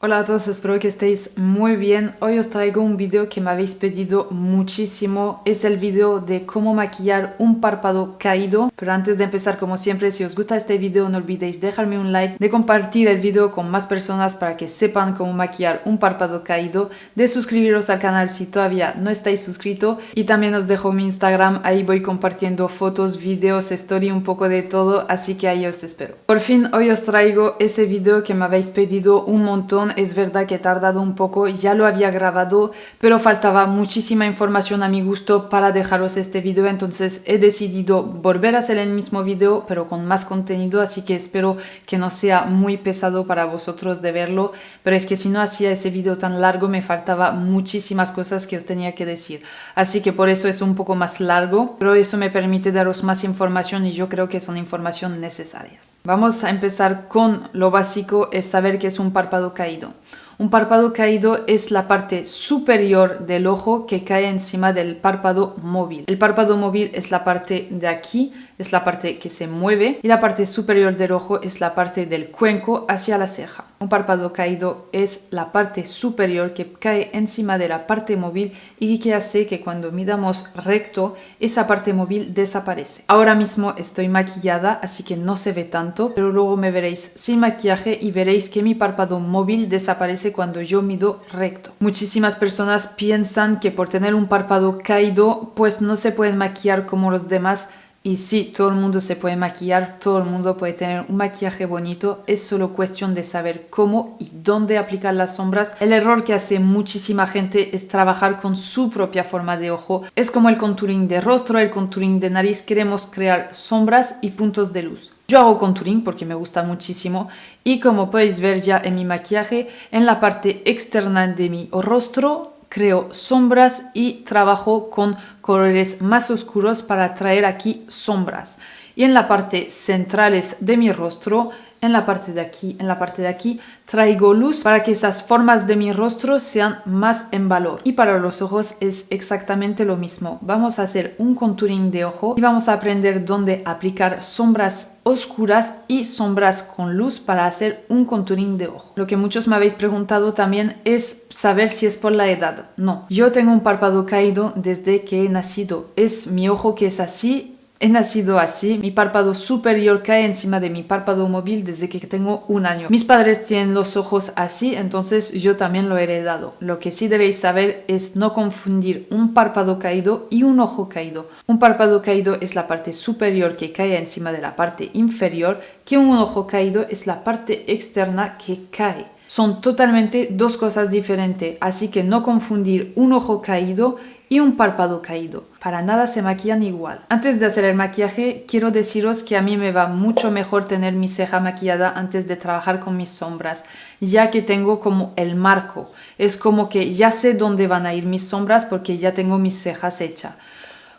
Hola a todos, espero que estéis muy bien. Hoy os traigo un video que me habéis pedido muchísimo. Es el video de cómo maquillar un párpado caído. Pero antes de empezar, como siempre, si os gusta este video no olvidéis dejarme un like, de compartir el video con más personas para que sepan cómo maquillar un párpado caído, de suscribiros al canal si todavía no estáis suscritos, y también os dejo mi Instagram, ahí voy compartiendo fotos, videos, story, un poco de todo, así que ahí os espero. Por fin hoy os traigo ese video que me habéis pedido un montón. Es verdad que he tardado un poco, ya lo había grabado, pero faltaba muchísima información a mi gusto para dejaros este video, entonces he decidido volver a hacer el mismo video, pero con más contenido, así que espero que no sea muy pesado para vosotros de verlo, pero es que si no hacía ese video tan largo me faltaba muchísimas cosas que os tenía que decir, así que por eso es un poco más largo, pero eso me permite daros más información y yo creo que son información necesarias. Vamos a empezar con lo básico, es saber qué es un párpado caído. Un párpado caído es la parte superior del ojo que cae encima del párpado móvil. El párpado móvil es la parte de aquí, es la parte que se mueve, y la parte superior del ojo es la parte del cuenco hacia la ceja. Un párpado caído es la parte superior que cae encima de la parte móvil y que hace que cuando miramos recto, esa parte móvil desaparece. Ahora mismo estoy maquillada, así que no se ve tanto, pero luego me veréis sin maquillaje y veréis que mi párpado móvil desaparece cuando yo mido recto. Muchísimas personas piensan que por tener un párpado caído, pues no se pueden maquillar como los demás. Y sí, todo el mundo se puede maquillar, todo el mundo puede tener un maquillaje bonito, es solo cuestión de saber cómo y dónde aplicar las sombras. El error que hace muchísima gente es trabajar con su propia forma de ojo. Es como el contouring de rostro, el contouring de nariz, queremos crear sombras y puntos de luz. Yo hago contouring porque me gusta muchísimo y como podéis ver ya en mi maquillaje, en la parte externa de mi rostro, creo sombras y trabajo con colores más oscuros para traer aquí sombras. Y en la parte centrales de mi rostro, en la parte de aquí, traigo luz para que esas formas de mi rostro sean más en valor. Y para los ojos es exactamente lo mismo. Vamos a hacer un contouring de ojo y vamos a aprender dónde aplicar sombras oscuras y sombras con luz para hacer un contouring de ojo. Lo que muchos me habéis preguntado también es saber si es por la edad. No, yo tengo un párpado caído desde que he nacido. Es mi ojo que es así. He nacido así, mi párpado superior cae encima de mi párpado móvil desde que tengo 1 año. Mis padres tienen los ojos así, entonces yo también lo he heredado. Lo que sí debéis saber es no confundir un párpado caído y un ojo caído. Un párpado caído es la parte superior que cae encima de la parte inferior, que un ojo caído es la parte externa que cae. Son totalmente dos cosas diferentes, así que no confundir un ojo caído y un párpado caído. Para nada se maquillan igual. Antes de hacer el maquillaje, quiero deciros que a mí me va mucho mejor tener mi ceja maquillada antes de trabajar con mis sombras, ya que tengo como el marco. Es como que ya sé dónde van a ir mis sombras porque ya tengo mis cejas hechas.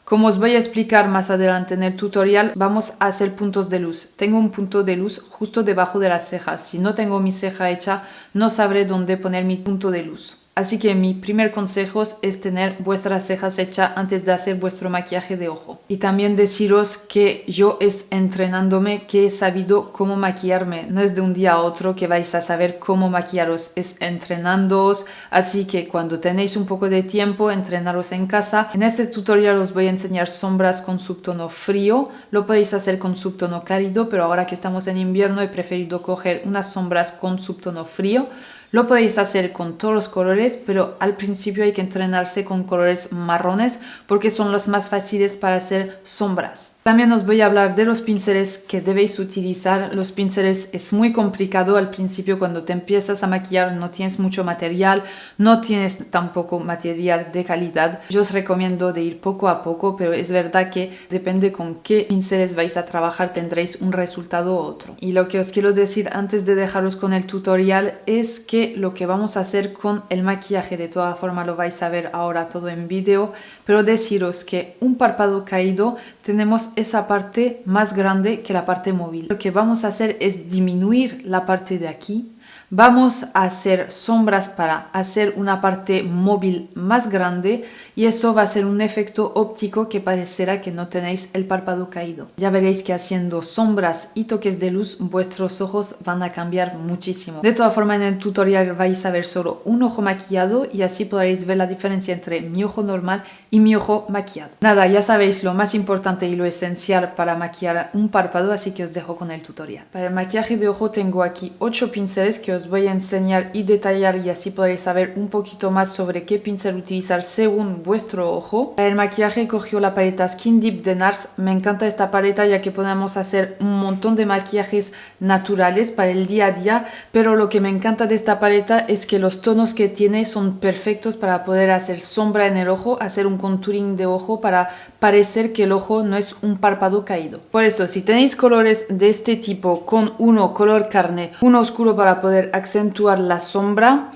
Como os voy a explicar más adelante en el tutorial, vamos a hacer puntos de luz. Tengo un punto de luz justo debajo de la ceja. Si no tengo mi ceja hecha, no sabré dónde poner mi punto de luz. Así que mi primer consejo es tener vuestras cejas hechas antes de hacer vuestro maquillaje de ojo. Y también deciros que yo es entrenándome que he sabido cómo maquillarme. No es de un día a otro que vais a saber cómo maquillaros, es entrenándoos. Así que cuando tenéis un poco de tiempo, entrenaros en casa. En este tutorial os voy a enseñar sombras con subtono frío. Lo podéis hacer con subtono cálido, pero ahora que estamos en invierno he preferido coger unas sombras con subtono frío. Lo podéis hacer con todos los colores, pero al principio hay que entrenarse con colores marrones porque son los más fáciles para hacer sombras. También os voy a hablar de los pinceles que debéis utilizar. Los pinceles es muy complicado al principio cuando te empiezas a maquillar, no tienes mucho material, no tienes tampoco material de calidad. Yo os recomiendo de ir poco a poco, pero es verdad que depende con qué pinceles vais a trabajar tendréis un resultado u otro. Y lo que os quiero decir antes de dejaros con el tutorial es que lo que vamos a hacer con el maquillaje, de toda forma lo vais a ver ahora todo en vídeo, pero deciros que un párpado caído tenemos esa parte más grande que la parte móvil. Lo que vamos a hacer es disminuir la parte de aquí vamos a hacer sombras para hacer una parte móvil más grande y eso va a ser un efecto óptico que parecerá que no tenéis el párpado caído. Ya veréis que haciendo sombras y toques de luz vuestros ojos van a cambiar muchísimo. De todas formas, en el tutorial vais a ver solo un ojo maquillado y así podréis ver la diferencia entre mi ojo normal y mi ojo maquillado. Nada, ya sabéis lo más importante y lo esencial para maquillar un párpado, así que os dejo con el tutorial. Para el maquillaje de ojo tengo aquí 8 pinceles que os voy a enseñar y detallar y así podréis saber un poquito más sobre qué pincel utilizar según vuestro ojo. Para el maquillaje cogí la paleta Skin Deep de NARS. Me encanta esta paleta ya que podemos hacer un montón de maquillajes naturales para el día a día, pero lo que me encanta de esta paleta es que los tonos que tiene son perfectos para poder hacer sombra en el ojo, hacer un contouring de ojo para parecer que el ojo no es un párpado caído. Por eso, si tenéis colores de este tipo con uno color carne, uno oscuro para poder acentuar la sombra,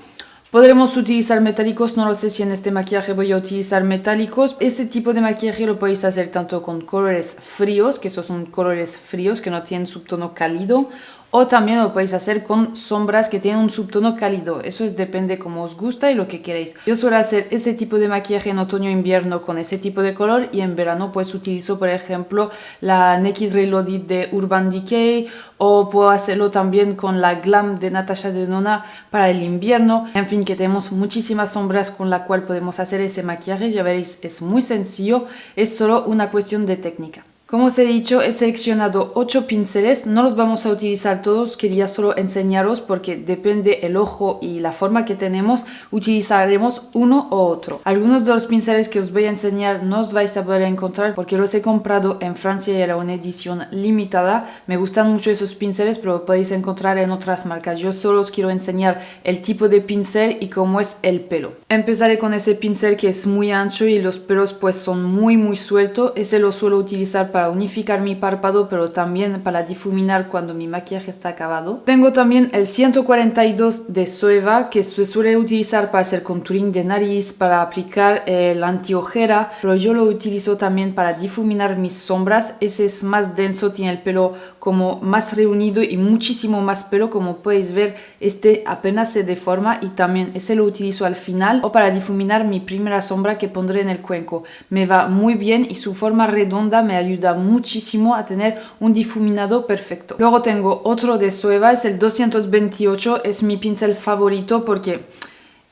podremos utilizar metálicos. No lo sé si en este maquillaje voy a utilizar metálicos. Ese tipo de maquillaje lo podéis hacer tanto con colores fríos, que esos son colores fríos que no tienen subtono cálido, o también lo podéis hacer con sombras que tienen un subtono cálido. Eso depende como os gusta y lo que queréis. Yo suelo hacer ese tipo de maquillaje en otoño e invierno con ese tipo de color, y en verano pues utilizo por ejemplo la Naked Reloaded de Urban Decay, o puedo hacerlo también con la Glam de Natasha Denona para el invierno. En fin, que tenemos muchísimas sombras con la cual podemos hacer ese maquillaje. Ya veréis, es muy sencillo, es solo una cuestión de técnica. Como os he dicho, he seleccionado 8 pinceles, no los vamos a utilizar todos, quería solo enseñaros porque depende el ojo y la forma que tenemos, utilizaremos uno u otro. Algunos de los pinceles que os voy a enseñar no os vais a poder encontrar porque los he comprado en Francia y era una edición limitada. Me gustan mucho esos pinceles, pero lo podéis encontrar en otras marcas. Yo solo os quiero enseñar el tipo de pincel y cómo es el pelo. Empezaré con ese pincel que es muy ancho y los pelos pues son muy sueltos. Ese lo suelo utilizar para unificar mi párpado, pero también para difuminar cuando mi maquillaje está acabado. Tengo también el 142 de Zoeva, que se suele utilizar para hacer contouring de nariz, para aplicar la antiojera, pero yo lo utilizo también para difuminar mis sombras. Ese es más denso, tiene el pelo como más reunido y muchísimo más pelo. Como podéis ver, este apenas se deforma, y también ese lo utilizo al final o para difuminar mi primera sombra que pondré en el cuenco. Me va muy bien y su forma redonda me ayuda muchísimo a tener un difuminado perfecto. Luego tengo otro de Zoeva, es el 228, es mi pincel favorito porque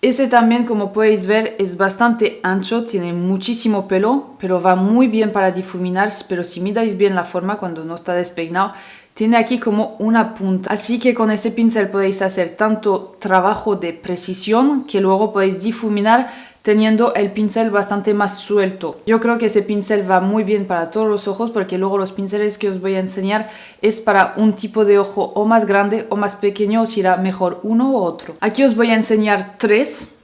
ese también, como podéis ver, es bastante ancho, tiene muchísimo pelo, pero va muy bien para difuminar. Pero si miráis bien la forma cuando no está despeinado, tiene aquí como una punta. Así que con ese pincel podéis hacer tanto trabajo de precisión que luego podéis difuminar teniendo el pincel bastante más suelto. Yo creo que ese pincel va muy bien para todos los ojos, porque luego los pinceles que os voy a enseñar es para un tipo de ojo o más grande o más pequeño, os irá mejor uno u otro. Aquí os voy a enseñar tres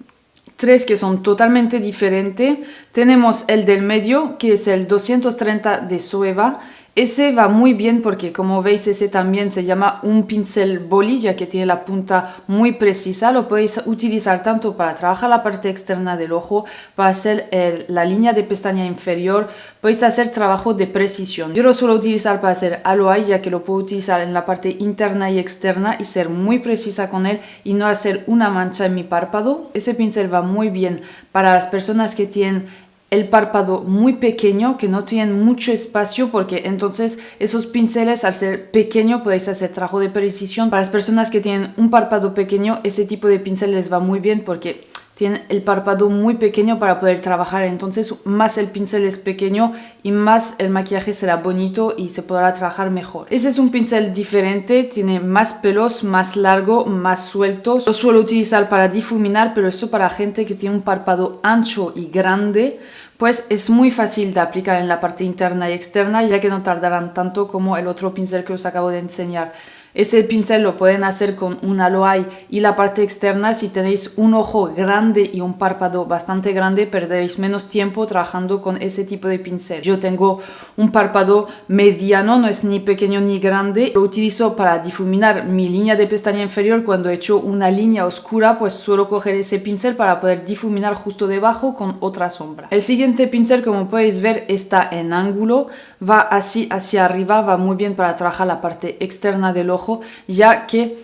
que son totalmente diferentes. Tenemos el del medio, que es el 230 de Zoeva. Ese va muy bien porque, como veis, ese también se llama un pincel boli, ya que tiene la punta muy precisa. Lo podéis utilizar tanto para trabajar la parte externa del ojo, para hacer la línea de pestaña inferior. Podéis hacer trabajo de precisión. Yo lo suelo utilizar para hacer aloe, ya que lo puedo utilizar en la parte interna y externa y ser muy precisa con él y no hacer una mancha en mi párpado. Ese pincel va muy bien para las personas que tienen el párpado muy pequeño, que no tienen mucho espacio, porque entonces esos pinceles, al ser pequeño, podéis hacer trabajo de precisión. Para las personas que tienen un párpado pequeño, ese tipo de pincel les va muy bien porque tienen el párpado muy pequeño para poder trabajar. Entonces, más el pincel es pequeño y más el maquillaje será bonito y se podrá trabajar mejor. Ese es un pincel diferente, tiene más pelos, más largo, más suelto. Lo suelo utilizar para difuminar, pero esto para gente que tiene un párpado ancho y grande, pues es muy fácil de aplicar en la parte interna y externa, ya que no tardarán tanto como el otro pincel que os acabo de enseñar. Ese pincel lo pueden hacer con un aloe y la parte externa. Si tenéis un ojo grande y un párpado bastante grande, perderéis menos tiempo trabajando con ese tipo de pincel. Yo tengo un párpado mediano, no es ni pequeño ni grande. Lo utilizo para difuminar mi línea de pestaña inferior. Cuando he hecho una línea oscura, pues suelo coger ese pincel para poder difuminar justo debajo con otra sombra. El siguiente pincel, como podéis ver, está en ángulo, va así hacia arriba, va muy bien para trabajar la parte externa del ojo, ya que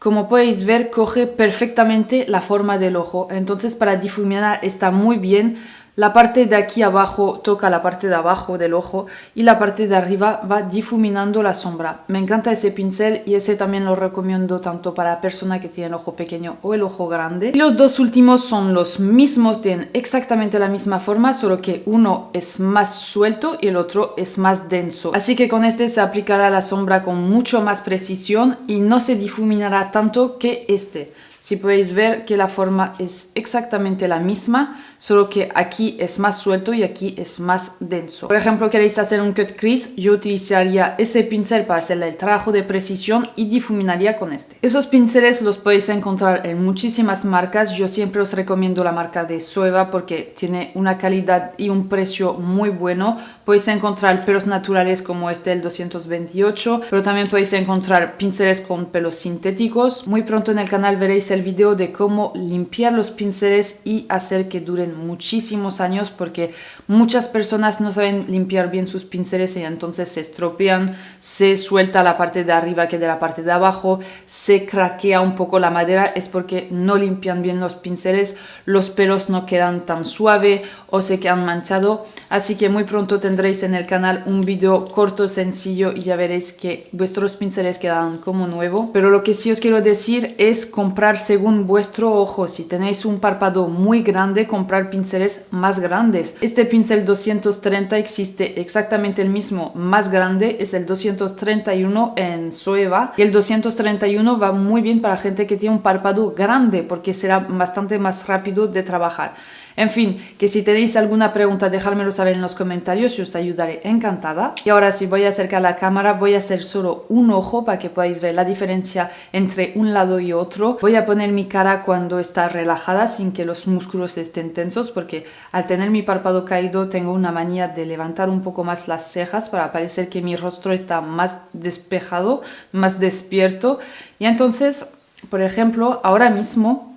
como podéis ver, coge perfectamente la forma del ojo. Entonces para difuminar está muy bien. La parte de aquí abajo toca la parte de abajo del ojo y la parte de arriba va difuminando la sombra. Me encanta ese pincel y ese también lo recomiendo tanto para personas que tienen el ojo pequeño o el ojo grande. Y los dos últimos son los mismos, tienen exactamente la misma forma, solo que uno es más suelto y el otro es más denso. Así que con este se aplicará la sombra con mucho más precisión y no se difuminará tanto que este. Si podéis ver que la forma es exactamente la misma, solo que aquí es más suelto y aquí es más denso. Por ejemplo, queréis hacer un cut crease, yo utilizaría ese pincel para hacerle el trabajo de precisión y difuminaría con este. Esos pinceles los podéis encontrar en muchísimas marcas. Yo siempre os recomiendo la marca de Zoeva porque tiene una calidad y un precio muy bueno. Podéis encontrar pelos naturales como este, el 228, pero también podéis encontrar pinceles con pelos sintéticos. Muy pronto en el canal veréis el video de cómo limpiar los pinceles y hacer que duren muchísimos años, porque muchas personas no saben limpiar bien sus pinceles y entonces se estropean, se suelta la parte de arriba que de la parte de abajo, se craquea un poco la madera, es porque no limpian bien los pinceles, los pelos no quedan tan suave o se quedan manchados. Así que muy pronto tendréis en el canal un video corto, sencillo, y ya veréis que vuestros pinceles quedan como nuevo. Pero lo que sí os quiero decir es comprar según vuestro ojo. Si tenéis un párpado muy grande, comprar pinceles más grandes. Este pincel 230 existe exactamente el mismo, más grande, es el 231 en Zoeva. Y el 231 va muy bien para gente que tiene un párpado grande, porque será bastante más rápido de trabajar. En fin, que si tenéis alguna pregunta, dejármelo saber en los comentarios y os ayudaré encantada. Y ahora sí, voy a acercar la cámara, voy a hacer solo un ojo para que podáis ver la diferencia entre un lado y otro. Voy a poner mi cara cuando está relajada, sin que los músculos estén tensos, porque al tener mi párpado caído tengo una manía de levantar un poco más las cejas para parecer que mi rostro está más despejado, más despierto. Y entonces, por ejemplo, ahora mismo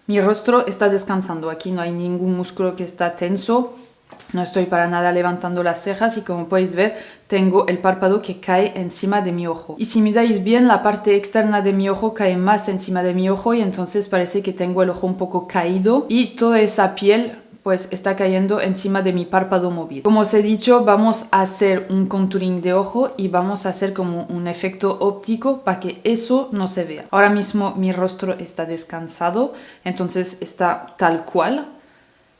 mi rostro está descansando, aquí no hay ningún músculo que está tenso, no estoy para nada levantando las cejas y como podéis ver tengo el párpado que cae encima de mi ojo. Y si miráis bien, la parte externa de mi ojo cae más encima de mi ojo y entonces parece que tengo el ojo un poco caído y toda esa piel pues está cayendo encima de mi párpado móvil. Como os he dicho, vamos a hacer un contouring de ojo y vamos a hacer como un efecto óptico para que eso no se vea. Ahora mismo mi rostro está descansado, entonces está tal cual,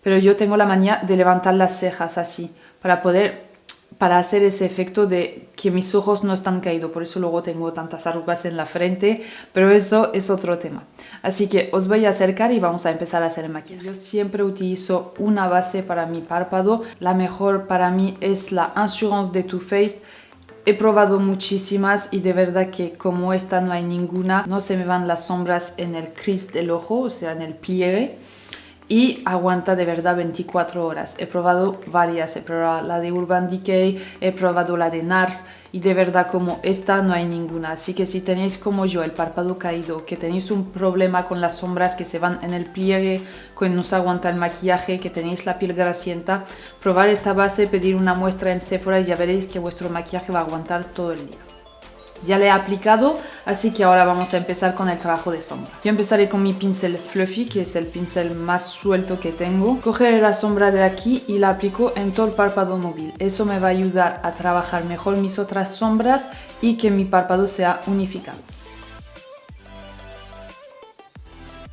pero yo tengo la manía de levantar las cejas así para hacer ese efecto de que mis ojos no están caídos. Por eso luego tengo tantas arrugas en la frente, pero eso es otro tema. Así que os voy a acercar y vamos a empezar a hacer el maquillaje. Yo siempre utilizo una base para mi párpado. La mejor para mí es la Assurance de Too Faced. He probado muchísimas y de verdad que como esta no hay ninguna. No se me van las sombras en el crease del ojo, o sea, en el pliegue. Y aguanta de verdad 24 horas. He probado varias, he probado la de Urban Decay, he probado la de NARS y de verdad como esta no hay ninguna. Así que si tenéis como yo el párpado caído, que tenéis un problema con las sombras que se van en el pliegue, que no se aguanta el maquillaje, que tenéis la piel grasienta, probar esta base, pedir una muestra en Sephora y ya veréis que vuestro maquillaje va a aguantar todo el día. Ya le he aplicado, así que ahora vamos a empezar con el trabajo de sombra. Yo empezaré con mi pincel Fluffy, que es el pincel más suelto que tengo. Cogeré la sombra de aquí y la aplico en todo el párpado móvil. Eso me va a ayudar a trabajar mejor mis otras sombras y que mi párpado sea unificado.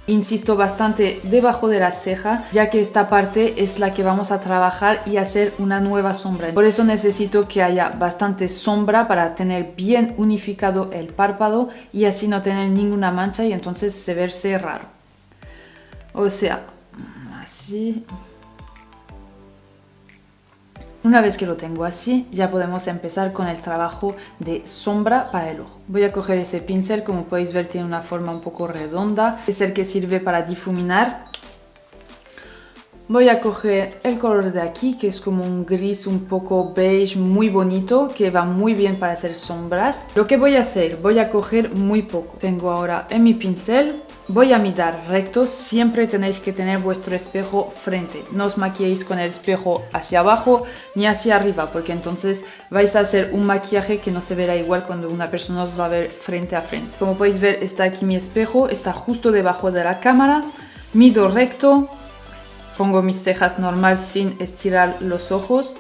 Insisto bastante debajo de la ceja, ya que esta parte es la que vamos a trabajar y hacer una nueva sombra. Por eso necesito que haya bastante sombra para tener bien unificado el párpado y así no tener ninguna mancha y entonces se verse raro. O sea, así. Una vez que lo tengo así, ya podemos empezar con el trabajo de sombra para el ojo. Voy a coger ese pincel, como podéis ver tiene una forma un poco redonda, es el que sirve para difuminar. Voy a coger el color de aquí, que es como un gris un poco beige, muy bonito, que va muy bien para hacer sombras. Lo que voy a hacer, voy a coger muy poco. Tengo ahora en mi pincel voy a mirar recto. Siempre tenéis que tener vuestro espejo frente. No os maquilléis con el espejo hacia abajo ni hacia arriba, porque entonces vais a hacer un maquillaje que no se verá igual cuando una persona os va a ver frente a frente. Como podéis ver, está aquí mi espejo, está justo debajo de la cámara. Mido recto, pongo mis cejas normal sin estirar los ojos.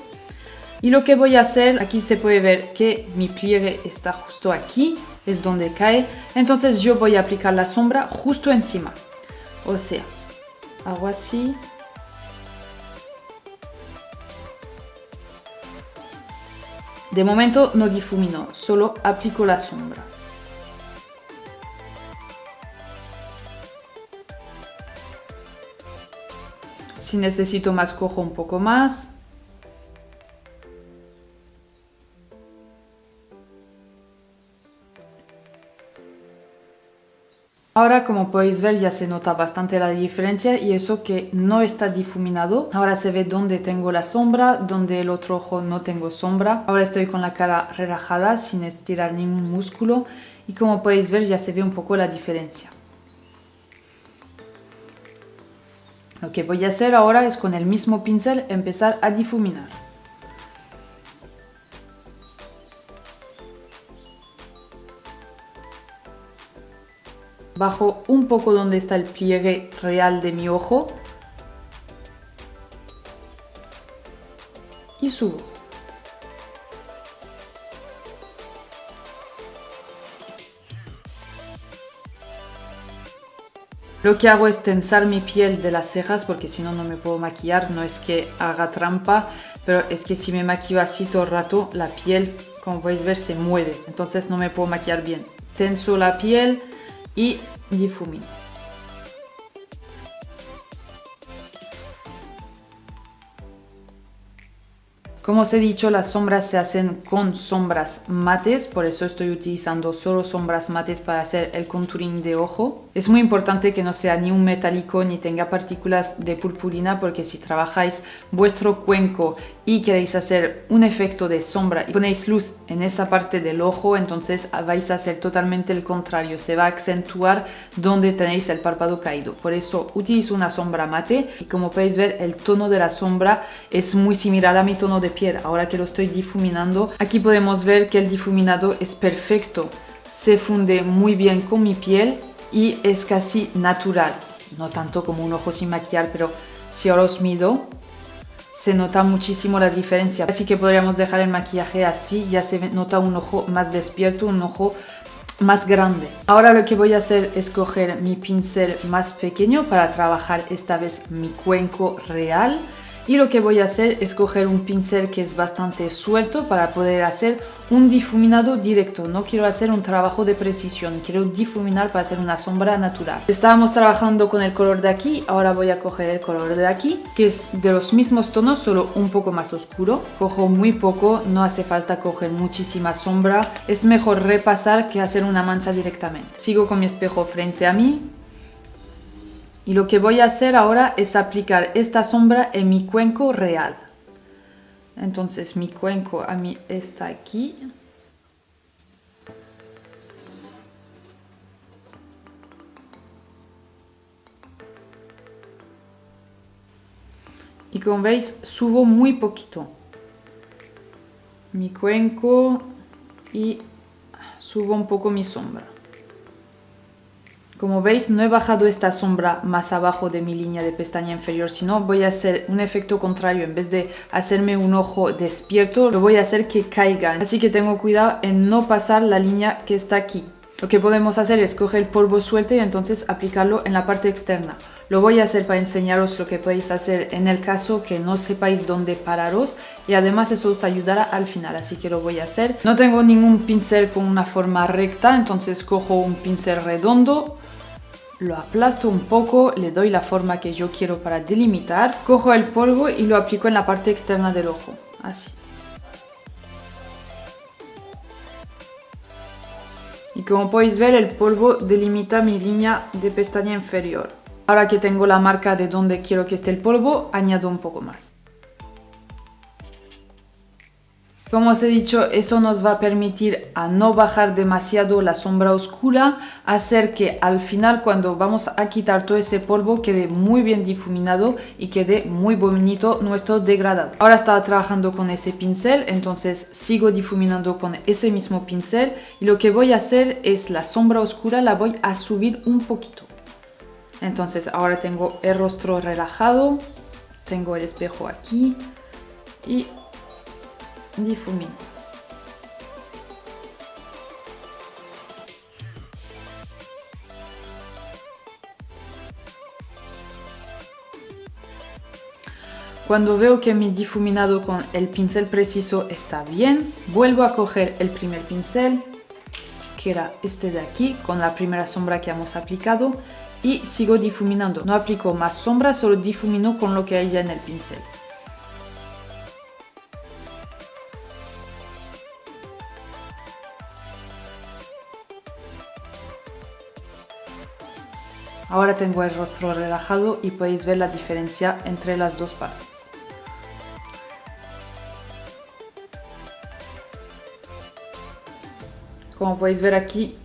Y lo que voy a hacer, aquí se puede ver que mi pliegue está justo aquí, es donde cae. Entonces yo voy a aplicar la sombra justo encima. O sea, hago así. De momento no difumino, solo aplico la sombra. Si necesito más, cojo un poco más. Ahora, como podéis ver, ya se nota bastante la diferencia y eso que no está difuminado. Ahora se ve dónde tengo la sombra, donde el otro ojo no tengo sombra. Ahora estoy con la cara relajada, sin estirar ningún músculo. Y como podéis ver, ya se ve un poco la diferencia. Lo que voy a hacer ahora es con el mismo pincel empezar a difuminar. Bajo un poco donde está el pliegue real de mi ojo y subo. Lo que hago es tensar mi piel de las cejas porque si no, no me puedo maquillar. No es que haga trampa, pero es que si me maquillo así todo el rato, la piel, como podéis ver, se mueve. Entonces no me puedo maquillar bien. Tenso la piel y difumino. Como os he dicho, las sombras se hacen con sombras mates, por eso estoy utilizando solo sombras mates para hacer el contouring de ojo. Es muy importante que no sea ni un metálico ni tenga partículas de purpurina, porque si trabajáis vuestro cuenco y queréis hacer un efecto de sombra y ponéis luz en esa parte del ojo, entonces vais a hacer totalmente el contrario, se va a acentuar donde tenéis el párpado caído. Por eso utilizo una sombra mate y como podéis ver, el tono de la sombra es muy similar a mi tono de piel. Ahora que lo estoy difuminando, aquí podemos ver que el difuminado es perfecto, se funde muy bien con mi piel y es casi natural, no tanto como un ojo sin maquillar, pero si ahora os mido, se nota muchísimo la diferencia. Así que podríamos dejar el maquillaje así, ya se nota un ojo más despierto, un ojo más grande. Ahora lo que voy a hacer es coger mi pincel más pequeño para trabajar esta vez mi cuenco real. Y lo que voy a hacer es coger un pincel que es bastante suelto para poder hacer un difuminado directo. No quiero hacer un trabajo de precisión, quiero difuminar para hacer una sombra natural. Estábamos trabajando con el color de aquí, ahora voy a coger el color de aquí, que es de los mismos tonos, solo un poco más oscuro. Cojo muy poco, no hace falta coger muchísima sombra. Es mejor repasar que hacer una mancha directamente. Sigo con mi espejo frente a mí. Y lo que voy a hacer ahora es aplicar esta sombra en mi cuenco real. Entonces mi cuenco a mí está aquí. Y como veis, subo muy poquito mi cuenco y subo un poco mi sombra. Como veis, no he bajado esta sombra más abajo de mi línea de pestaña inferior, sino voy a hacer un efecto contrario. En vez de hacerme un ojo despierto, lo voy a hacer que caiga. Así que tengo cuidado en no pasar la línea que está aquí. Lo que podemos hacer es coger el polvo suelto y entonces aplicarlo en la parte externa. Lo voy a hacer para enseñaros lo que podéis hacer en el caso que no sepáis dónde pararos y además eso os ayudará al final, así que lo voy a hacer. No tengo ningún pincel con una forma recta, entonces cojo un pincel redondo, lo aplasto un poco, le doy la forma que yo quiero para delimitar, cojo el polvo y lo aplico en la parte externa del ojo, así. Y como podéis ver, el polvo delimita mi línea de pestaña inferior. Ahora que tengo la marca de donde quiero que esté el polvo, añado un poco más. Como os he dicho, eso nos va a permitir a no bajar demasiado la sombra oscura, hacer que al final cuando vamos a quitar todo ese polvo quede muy bien difuminado y quede muy bonito nuestro degradado. Ahora estaba trabajando con ese pincel, entonces sigo difuminando con ese mismo pincel y lo que voy a hacer es la sombra oscura la voy a subir un poquito. Entonces ahora tengo el rostro relajado, tengo el espejo aquí y difumino. Cuando veo que mi difuminado con el pincel preciso está bien, vuelvo a coger el primer pincel, que era este de aquí, con la primera sombra que hemos aplicado, y sigo difuminando. No aplico más sombra, solo difumino con lo que hay ya en el pincel. Ahora tengo el rostro relajado y podéis ver la diferencia entre las dos partes. Como podéis ver aquí,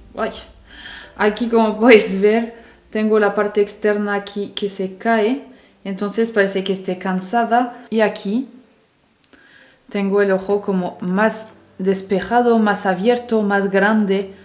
como podéis ver, tengo la parte externa aquí que se cae, entonces parece que esté cansada. Y aquí tengo el ojo como más despejado, más abierto, más grande.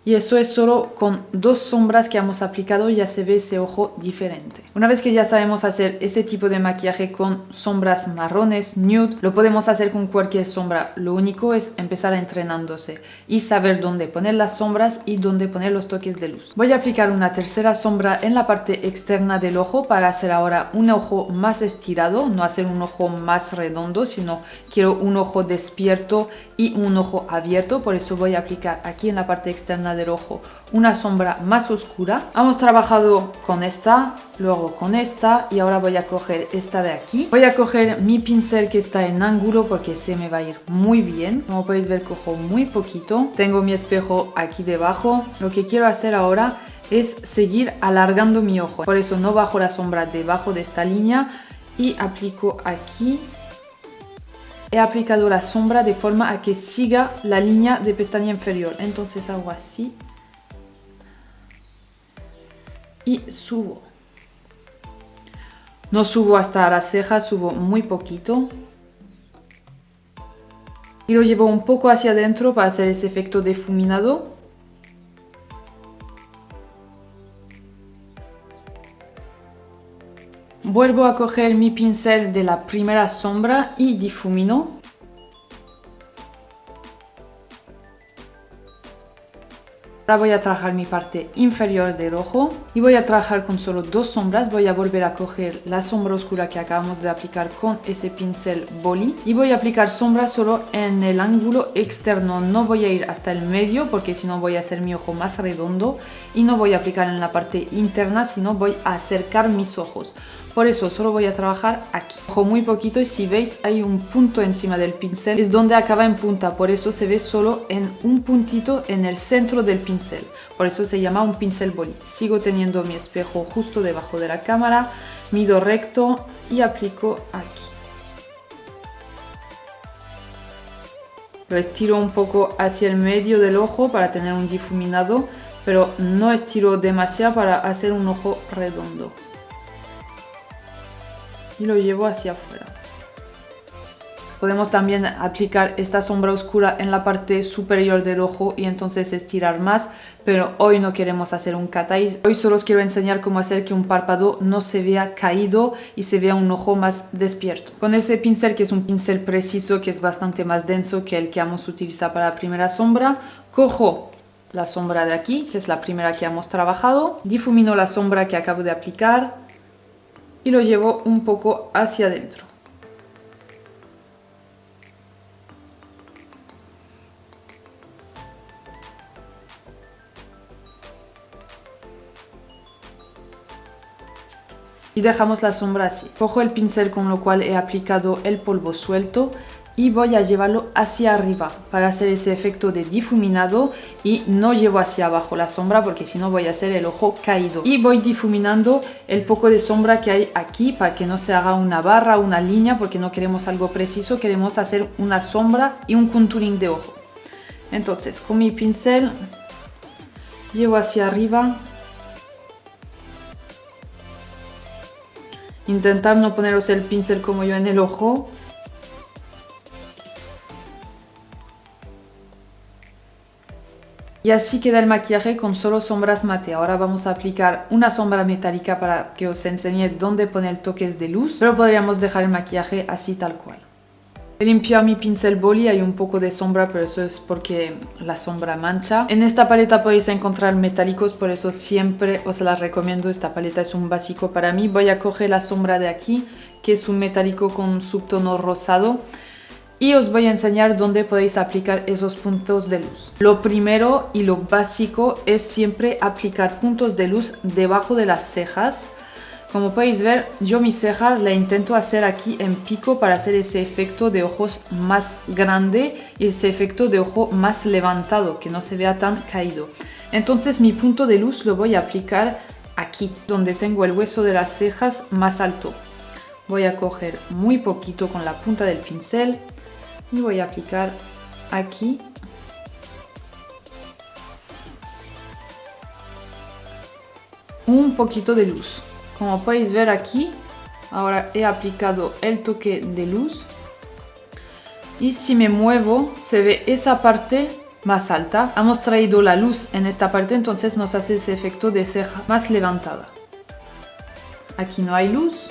Y eso es solo con dos sombras que hemos aplicado, ya se ve ese ojo diferente. Una vez que ya sabemos hacer este tipo de maquillaje con sombras marrones, nude, lo podemos hacer con cualquier sombra. Lo único es empezar entrenándose y saber dónde poner las sombras y dónde poner los toques de luz. Voy a aplicar una tercera sombra en la parte externa del ojo para hacer ahora un ojo más estirado, no hacer un ojo más redondo, sino quiero un ojo despierto y un ojo abierto. Por eso voy a aplicar aquí en la parte externa del ojo una sombra más oscura. Hemos trabajado con esta, luego con esta y ahora voy a coger esta de aquí. Voy a coger mi pincel que está en ángulo porque se me va a ir muy bien. Como podéis ver, cojo muy poquito. Tengo mi espejo aquí debajo. Lo que quiero hacer ahora es seguir alargando mi ojo. Por eso no bajo la sombra debajo de esta línea y aplico aquí. He aplicado la sombra de forma a que siga la línea de pestaña inferior. Entonces hago así. Y subo. No subo hasta la ceja, subo muy poquito. Y lo llevo un poco hacia adentro para hacer ese efecto difuminado. Vuelvo a coger mi pincel de la primera sombra y difumino. Ahora voy a trabajar mi parte inferior del ojo y voy a trabajar con solo dos sombras. Voy a volver a coger la sombra oscura que acabamos de aplicar con ese pincel boli y voy a aplicar sombra solo en el ángulo externo. No voy a ir hasta el medio porque si no voy a hacer mi ojo más redondo y no voy a aplicar en la parte interna, sino voy a acercar mis ojos. Por eso solo voy a trabajar aquí. Ojo muy poquito y si veis hay un punto encima del pincel. Es donde acaba en punta, por eso se ve solo en un puntito en el centro del pincel. Por eso se llama un pincel boli. Sigo teniendo mi espejo justo debajo de la cámara. Mido recto y aplico aquí. Lo estiro un poco hacia el medio del ojo para tener un difuminado, pero no estiro demasiado para hacer un ojo redondo. Y lo llevo hacia afuera. Podemos también aplicar esta sombra oscura en la parte superior del ojo y entonces estirar más, pero hoy no queremos hacer un cat eye. Hoy solo os quiero enseñar cómo hacer que un párpado no se vea caído y se vea un ojo más despierto. Con ese pincel, que es un pincel preciso, que es bastante más denso que el que vamos a utilizar para la primera sombra, cojo la sombra de aquí, que es la primera que hemos trabajado, difumino la sombra que acabo de aplicar y lo llevo un poco hacia adentro. Y dejamos la sombra así. Cojo el pincel con lo cual he aplicado el polvo suelto, y voy a llevarlo hacia arriba para hacer ese efecto de difuminado y no llevo hacia abajo la sombra porque si no voy a hacer el ojo caído. Y voy difuminando el poco de sombra que hay aquí para que no se haga una barra, una línea, porque no queremos algo preciso, queremos hacer una sombra y un contouring de ojo. Entonces con mi pincel llevo hacia arriba. Intentar no poneros el pincel como yo en el ojo. Y así queda el maquillaje con solo sombras mate. Ahora vamos a aplicar una sombra metálica para que os enseñe dónde poner toques de luz, pero podríamos dejar el maquillaje así tal cual. He limpiado mi pincel boli, hay un poco de sombra, pero eso es porque la sombra mancha. En esta paleta podéis encontrar metálicos, por eso siempre os la recomiendo. Esta paleta es un básico para mí. Voy a coger la sombra de aquí, que es un metálico con subtono rosado. Y os voy a enseñar dónde podéis aplicar esos puntos de luz. Lo primero y lo básico es siempre aplicar puntos de luz debajo de las cejas. Como podéis ver, yo mis cejas la intento hacer aquí en pico para hacer ese efecto de ojos más grande y ese efecto de ojo más levantado, que no se vea tan caído. Entonces mi punto de luz lo voy a aplicar aquí, donde tengo el hueso de las cejas más alto. Voy a coger muy poquito con la punta del pincel y voy a aplicar aquí. Un poquito de luz. Como podéis ver aquí, ahora he aplicado el toque de luz. Y si me muevo, se ve esa parte más alta. Hemos traído la luz en esta parte, entonces nos hace ese efecto de ceja más levantada. Aquí no hay luz.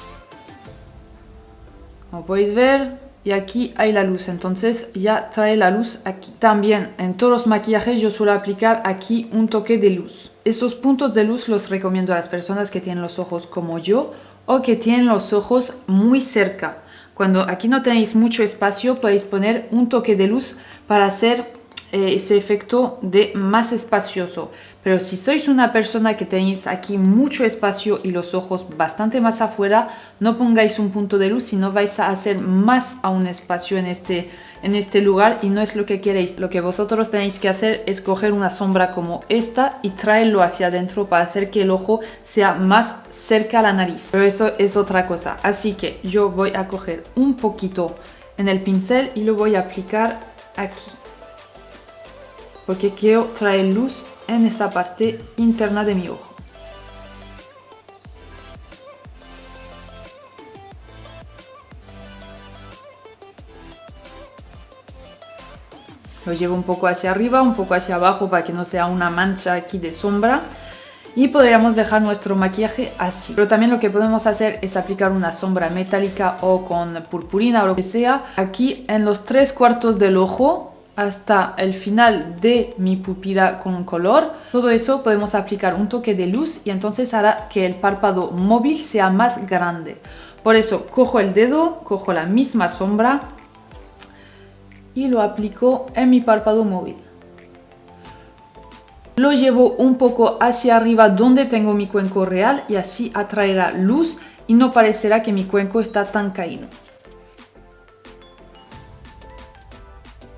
Como podéis ver, y aquí hay la luz, entonces ya trae la luz aquí. También en todos los maquillajes yo suelo aplicar aquí un toque de luz. Esos puntos de luz los recomiendo a las personas que tienen los ojos como yo o que tienen los ojos muy cerca. Cuando aquí no tenéis mucho espacio podéis poner un toque de luz para hacer ese efecto de más espacioso. Pero si sois una persona que tenéis aquí mucho espacio y los ojos bastante más afuera, no pongáis un punto de luz, sino vais a hacer más a un espacio en este lugar y no es lo que queréis. Lo que vosotros tenéis que hacer es coger una sombra como esta y traerlo hacia adentro para hacer que el ojo sea más cerca a la nariz. Pero eso es otra cosa. Así que yo voy a coger un poquito en el pincel y lo voy a aplicar aquí, porque quiero traer luz en esta parte interna de mi ojo. Lo llevo un poco hacia arriba, un poco hacia abajo para que no sea una mancha aquí de sombra. Y podríamos dejar nuestro maquillaje así. Pero también lo que podemos hacer es aplicar una sombra metálica o con purpurina o lo que sea. Aquí en los 3/4 del ojo, hasta el final de mi pupila con color. Todo eso podemos aplicar un toque de luz y entonces hará que el párpado móvil sea más grande. Por eso cojo el dedo, cojo la misma sombra y lo aplico en mi párpado móvil. Lo llevo un poco hacia arriba donde tengo mi cuenco real y así atraerá luz y no parecerá que mi cuenco está tan caído.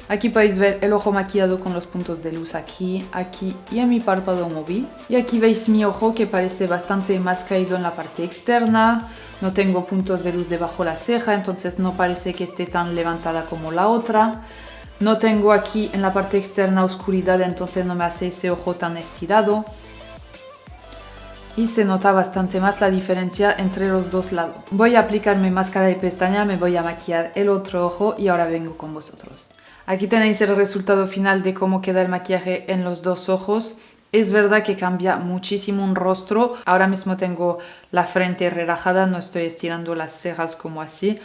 Aquí podéis ver el ojo maquillado con los puntos de luz aquí, aquí y en mi párpado móvil. Y aquí veis mi ojo que parece bastante más caído en la parte externa. No tengo puntos de luz debajo la ceja, entonces no parece que esté tan levantada como la otra. No tengo aquí en la parte externa oscuridad, entonces no me hace ese ojo tan estirado. Y se nota bastante más la diferencia entre los dos lados. Voy a aplicarme máscara de pestaña, me voy a maquillar el otro ojo y ahora vengo con vosotros. Aquí tenéis el resultado final de cómo queda el maquillaje en los dos ojos. Es verdad que cambia muchísimo un rostro. Ahora mismo tengo la frente relajada, no estoy estirando las cejas como así.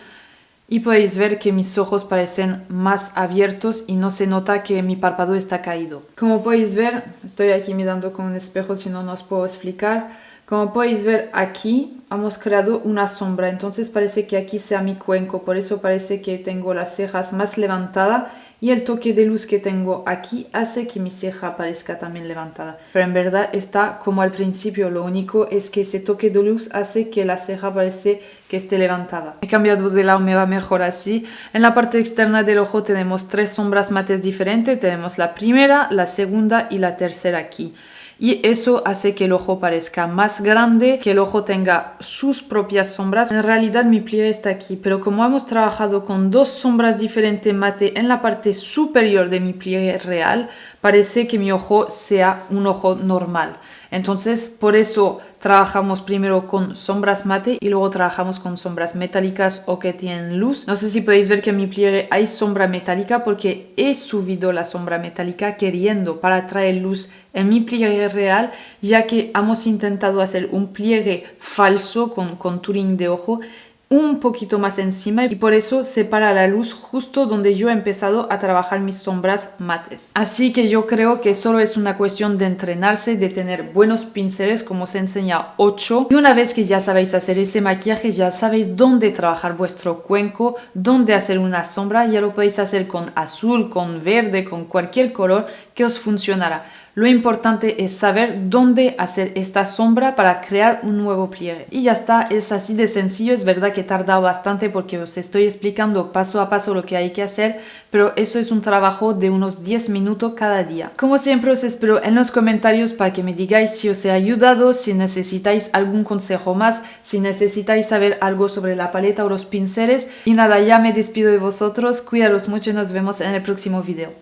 Y podéis ver que mis ojos parecen más abiertos y no se nota que mi párpado está caído. Como podéis ver, estoy aquí mirando con un espejo, si no os puedo explicar. Como podéis ver aquí, hemos creado una sombra, entonces parece que aquí sea mi cuenco, por eso parece que tengo las cejas más levantadas y el toque de luz que tengo aquí hace que mi ceja parezca también levantada. Pero en verdad está como al principio, lo único es que ese toque de luz hace que la ceja parece que esté levantada. He cambiado de lado, me va mejor así. En la parte externa del ojo tenemos 3 sombras mates diferentes, tenemos la primera, la segunda y la tercera aquí. Y eso hace que el ojo parezca más grande, que el ojo tenga sus propias sombras. En realidad mi pliegue está aquí, pero como hemos trabajado con 2 sombras diferentes mate en la parte superior de mi pliegue real, parece que mi ojo sea un ojo normal. Entonces, por eso trabajamos primero con sombras mate y luego trabajamos con sombras metálicas o que tienen luz. No sé si podéis ver que en mi pliegue hay sombra metálica porque he subido la sombra metálica queriendo para traer luz en mi pliegue real, ya que hemos intentado hacer un pliegue falso con contouring de ojo un poquito más encima y por eso separa la luz justo donde yo he empezado a trabajar mis sombras mates. Así que yo creo que solo es una cuestión de entrenarse, de tener buenos pinceles como os enseña 8 y una vez que ya sabéis hacer ese maquillaje, ya sabéis dónde trabajar vuestro cuenco, dónde hacer una sombra, ya lo podéis hacer con azul, con verde, con cualquier color que os funcionará. Lo importante es saber dónde hacer esta sombra para crear un nuevo pliegue. Y ya está, es así de sencillo. Es verdad que he tardado bastante porque os estoy explicando paso a paso lo que hay que hacer, pero eso es un trabajo de unos 10 minutos cada día. Como siempre os espero en los comentarios para que me digáis si os he ayudado, si necesitáis algún consejo más, si necesitáis saber algo sobre la paleta o los pinceles. Y nada, ya me despido de vosotros, cuidaros mucho y nos vemos en el próximo video.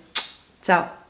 Chao.